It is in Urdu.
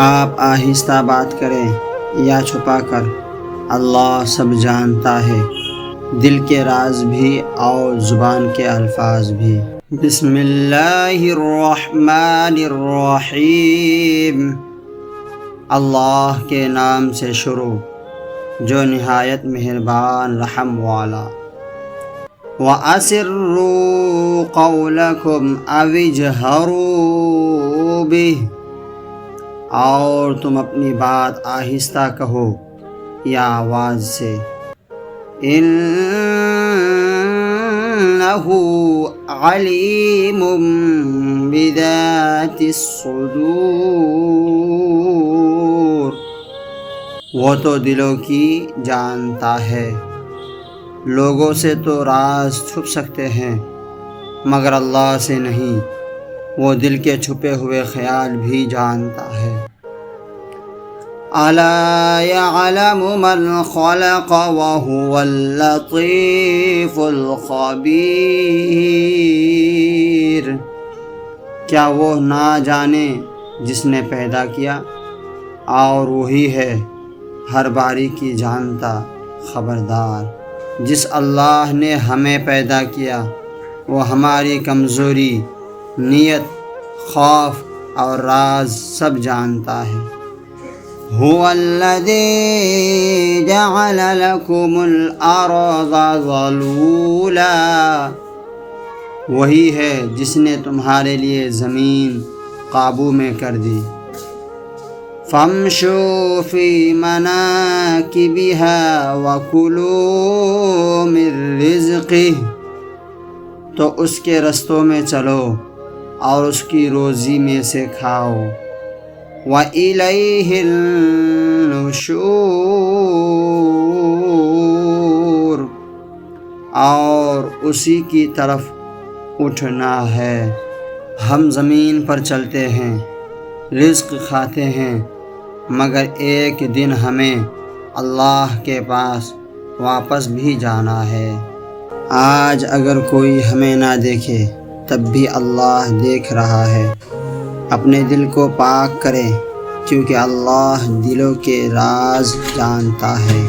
آپ آہستہ بات کریں یا چھپا کر، اللہ سب جانتا ہے، دل کے راز بھی اور زبان کے الفاظ بھی۔ بسم اللہ الرحمن الرحیم، اللہ کے نام سے شروع جو نہایت مہربان رحم والا۔ وَأَسِرُّوا قَوْلَكُمْ أَوِ اجْهَرُوا بِهِ، اور تم اپنی بات آہستہ کہو یا آواز سے۔ إِنَّهُ عَلِيمٌ بِذَاتِ الصُّدُورِ، وہ تو دلوں کی جانتا ہے۔ لوگوں سے تو راز چھپ سکتے ہیں مگر اللہ سے نہیں، وہ دل کے چھپے ہوئے خیال بھی جانتا ہے۔ أَلَا يَعْلَمُ مَنْ خَلَقَ وَهُوَ اللَّطِيفُ الْخَبِيرُ، کیا وہ نہ جانے جس نے پیدا کیا، اور وہی ہے ہر باریکی جانتا خبردار۔ جس اللہ نے ہمیں پیدا کیا وہ ہماری کمزوری، نیت، خوف اور راز سب جانتا ہے۔ هو الذي جعل لكم الأرض ذلولا، وہی ہے جس نے تمہارے لیے زمین قابو میں کر دی۔ فامشوا في مناكبها وكلوا من رزقه، تو اس کے رستوں میں چلو اور اس کی روزی میں سے کھاؤ۔ وَإِلَيْهِ النُّشُورُ، اور اسی کی طرف اٹھنا ہے۔ ہم زمین پر چلتے ہیں، رزق کھاتے ہیں، مگر ایک دن ہمیں اللہ کے پاس واپس بھی جانا ہے۔ آج اگر کوئی ہمیں نہ دیکھے تب بھی اللہ دیکھ رہا ہے۔ اپنے دل کو پاک کریں کیونکہ اللہ دلوں کے راز جانتا ہے۔